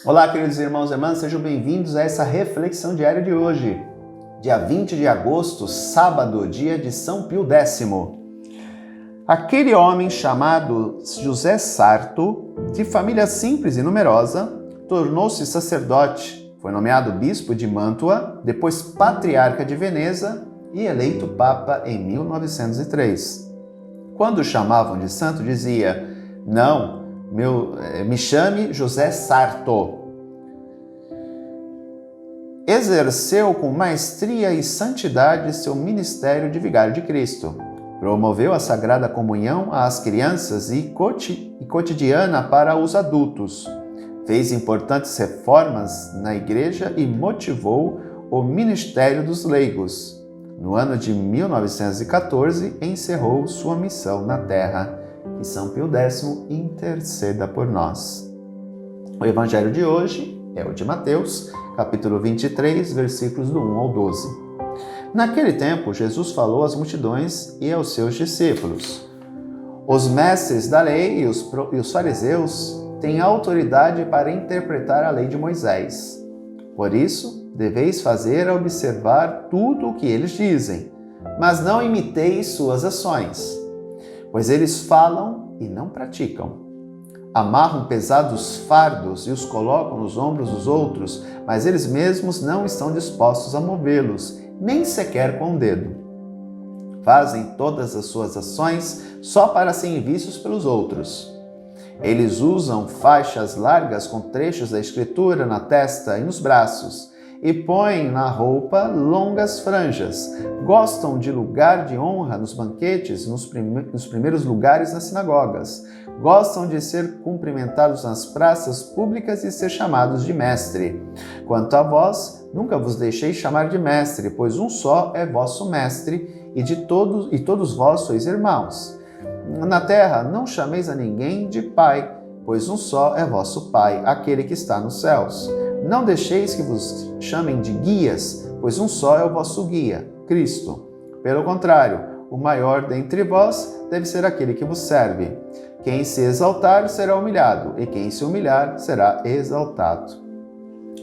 Olá, queridos irmãos e irmãs, sejam bem-vindos a essa reflexão diária de hoje, dia 20 de agosto, sábado, dia de São Pio X. Aquele homem chamado José Sarto, de família simples e numerosa, tornou-se sacerdote, foi nomeado bispo de Mantua, depois patriarca de Veneza e eleito papa em 1903. Quando o chamavam de santo, dizia: "Não, me chame José Sarto." Exerceu com maestria e santidade seu ministério de vigário de Cristo. Promoveu a Sagrada Comunhão às crianças e cotidiana para os adultos. Fez importantes reformas na Igreja e motivou o ministério dos leigos. No ano de 1914, encerrou sua missão na Terra. Que São Pio X interceda por nós. O Evangelho de hoje é o de Mateus, capítulo 23, versículos do 1 ao 12. Naquele tempo, Jesus falou às multidões e aos seus discípulos: "Os mestres da lei e os fariseus têm autoridade para interpretar a lei de Moisés. Por isso, deveis observar tudo o que eles dizem, mas não imiteis suas ações, pois eles falam e não praticam. Amarram pesados fardos e os colocam nos ombros dos outros, mas eles mesmos não estão dispostos a movê-los, nem sequer com o dedo. Fazem todas as suas ações só para serem vistos pelos outros. Eles usam faixas largas com trechos da Escritura na testa e nos braços, e põem na roupa longas franjas. Gostam de lugar de honra nos banquetes, nos primeiros lugares nas sinagogas. Gostam de ser cumprimentados nas praças públicas e ser chamados de mestre. Quanto a vós, nunca vos deixei chamar de mestre, pois um só é vosso mestre, e todos vós sois irmãos. Na terra não chameis a ninguém de pai, pois um só é vosso Pai, aquele que está nos céus. Não deixeis que vos chamem de guias, pois um só é o vosso guia, Cristo. Pelo contrário, o maior dentre vós deve ser aquele que vos serve. Quem se exaltar será humilhado, e quem se humilhar será exaltado."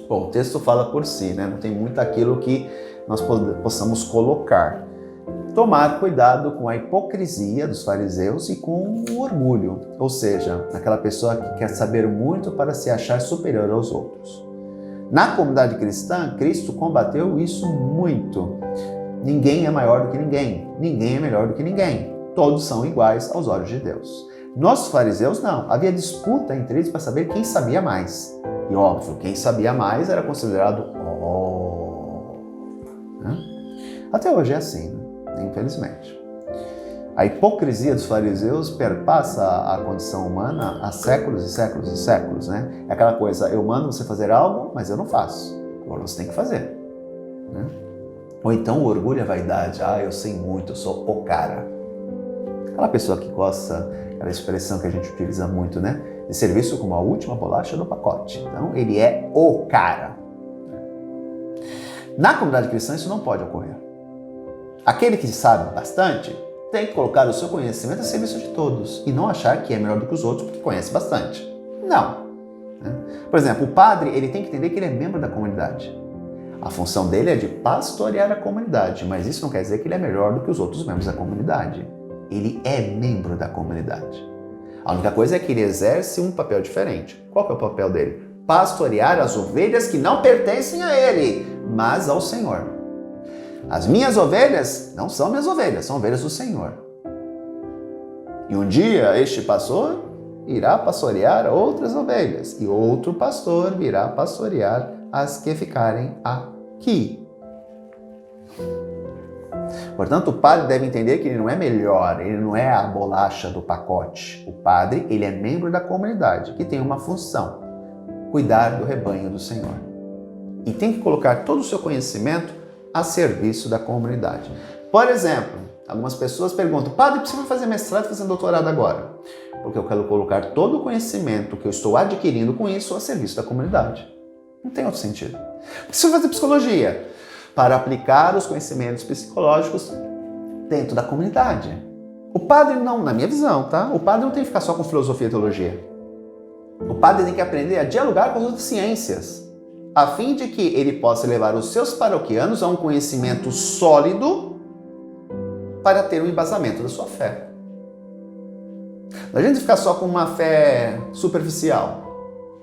Bom, o texto fala por si, né? Não tem muito aquilo que nós possamos colocar. Tomar cuidado com a hipocrisia dos fariseus e com o orgulho, ou seja, aquela pessoa que quer saber muito para se achar superior aos outros. Na comunidade cristã, Cristo combateu isso muito. Ninguém é maior do que ninguém, ninguém é melhor do que ninguém. Todos são iguais aos olhos de Deus. Nos fariseus, não. Havia disputa entre eles para saber quem sabia mais. E óbvio, quem sabia mais era considerado né? Até hoje é assim, né? Infelizmente. A hipocrisia dos fariseus perpassa a condição humana há séculos e séculos e séculos, né? É aquela coisa: eu mando você fazer algo, mas eu não faço. Agora você tem que fazer, né? Ou então o orgulho e a vaidade: eu sei muito, eu sou o cara. Aquela pessoa que gosta, aquela expressão que a gente utiliza muito, né? De ser visto como a última bolacha do pacote. Então, ele é o cara. Na comunidade cristã, isso não pode ocorrer. Aquele que sabe bastante tem que colocar o seu conhecimento a serviço de todos e não achar que é melhor do que os outros porque conhece bastante. Não. Por exemplo, o padre, ele tem que entender que ele é membro da comunidade. A função dele é de pastorear a comunidade, mas isso não quer dizer que ele é melhor do que os outros membros da comunidade. Ele é membro da comunidade. A única coisa é que ele exerce um papel diferente. Qual que é o papel dele? Pastorear as ovelhas que não pertencem a ele, mas ao Senhor. As minhas ovelhas não são minhas ovelhas, são ovelhas do Senhor. E um dia este pastor irá pastorear outras ovelhas, e outro pastor virá pastorear as que ficarem aqui. Portanto, o padre deve entender que ele não é melhor, ele não é a bolacha do pacote. O padre, ele é membro da comunidade, que tem uma função: cuidar do rebanho do Senhor. E tem que colocar todo o seu conhecimento a serviço da comunidade. Por exemplo, algumas pessoas perguntam: "Padre, por que você vai fazer mestrado e fazer doutorado agora?" Porque eu quero colocar todo o conhecimento que eu estou adquirindo com isso a serviço da comunidade. Não tem outro sentido. Por que você vai fazer psicologia? Para aplicar os conhecimentos psicológicos dentro da comunidade. O padre não, na minha visão, tá? O padre não tem que ficar só com filosofia e teologia. O padre tem que aprender a dialogar com as outras ciências, a fim de que ele possa levar os seus paroquianos a um conhecimento sólido para ter um embasamento da sua fé. Não adianta ficar só com uma fé superficial.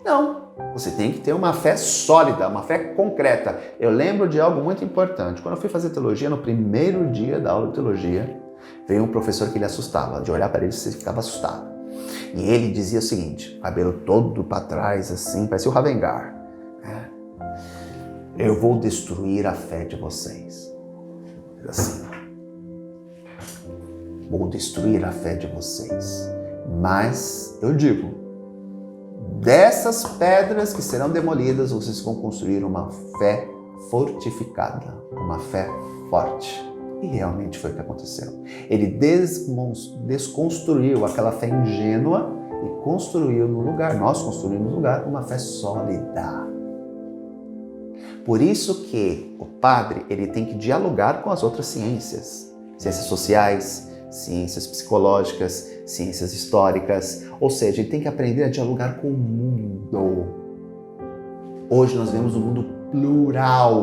Não, você tem que ter uma fé sólida, uma fé concreta. Eu lembro de algo muito importante. Quando eu fui fazer teologia, no primeiro dia da aula de teologia, veio um professor que ele assustava. De olhar para ele, você ficava assustado. E ele dizia o seguinte, cabelo todo para trás, assim, parecia o Ravengar. Eu vou destruir a fé de vocês. Assim. Vou destruir a fé de vocês. Mas, eu digo, dessas pedras que serão demolidas, vocês vão construir uma fé fortificada, uma fé forte. E realmente foi o que aconteceu. Ele desconstruiu aquela fé ingênua e construiu no lugar, nós construímos no lugar, uma fé sólida. Por isso que o padre ele tem que dialogar com as outras ciências. Ciências sociais, ciências psicológicas, ciências históricas. Ou seja, ele tem que aprender a dialogar com o mundo. Hoje nós vemos um mundo plural.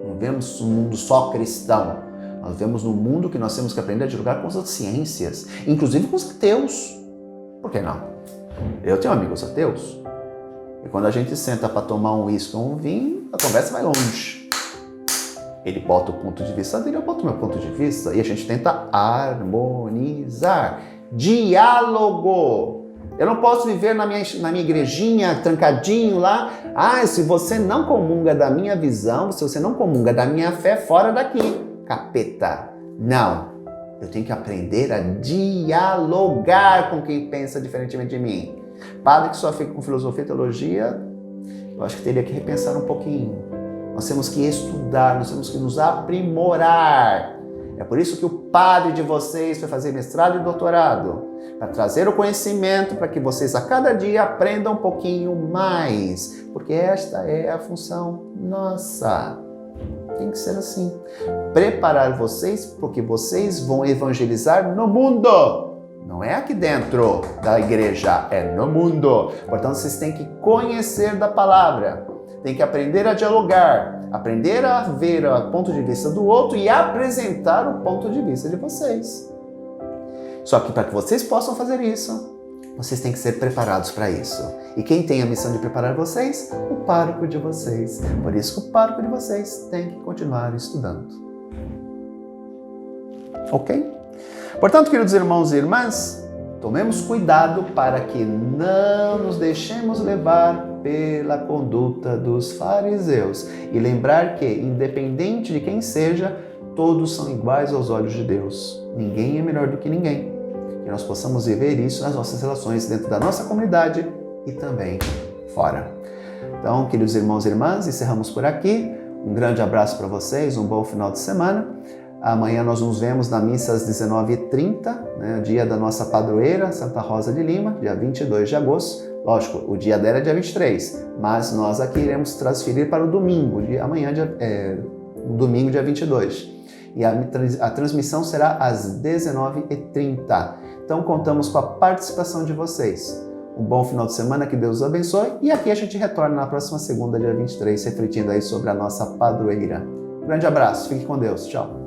Não vemos um mundo só cristão. Nós vemos no mundo que nós temos que aprender a dialogar com as outras ciências, inclusive com os ateus. Por que não? Eu tenho amigos ateus. E quando a gente senta para tomar um uísque ou um vinho, a conversa vai longe. Ele bota o ponto de vista dele, eu boto o meu ponto de vista. E a gente tenta harmonizar. Diálogo. Eu não posso viver na minha igrejinha, trancadinho lá. Se você não comunga da minha visão, se você não comunga da minha fé, fora daqui. Capeta. Não. Eu tenho que aprender a dialogar com quem pensa diferentemente de mim. Padre que só fica com filosofia e teologia, eu acho que teria que repensar um pouquinho. Nós temos que estudar, nós temos que nos aprimorar. É por isso que o padre de vocês foi fazer mestrado e doutorado, para trazer o conhecimento, para que vocês a cada dia aprendam um pouquinho mais, porque esta é a função nossa. Tem que ser assim. Preparar vocês porque vocês vão evangelizar no mundo. Não é aqui dentro da igreja, é no mundo. Portanto, vocês têm que conhecer da palavra. Tem que aprender a dialogar, aprender a ver o ponto de vista do outro e apresentar o ponto de vista de vocês. Só que para que vocês possam fazer isso, vocês têm que ser preparados para isso. E quem tem a missão de preparar vocês? O pároco de vocês. Por isso que o pároco de vocês tem que continuar estudando. Ok? Portanto, queridos irmãos e irmãs, tomemos cuidado para que não nos deixemos levar pela conduta dos fariseus. E lembrar que, independente de quem seja, todos são iguais aos olhos de Deus. Ninguém é melhor do que ninguém. Que nós possamos viver isso nas nossas relações dentro da nossa comunidade e também fora. Então, queridos irmãos e irmãs, encerramos por aqui. Um grande abraço para vocês, um bom final de semana. Amanhã nós nos vemos na missa às 19h30, dia da nossa padroeira, Santa Rosa de Lima, dia 22 de agosto. Lógico, o dia dela é dia 23, mas nós aqui iremos transferir para o domingo, domingo dia 22. E a transmissão será às 19h30. Então contamos com a participação de vocês. Um bom final de semana, que Deus os abençoe. E aqui a gente retorna na próxima segunda, dia 23, refletindo aí sobre a nossa padroeira. Um grande abraço, fique com Deus, tchau.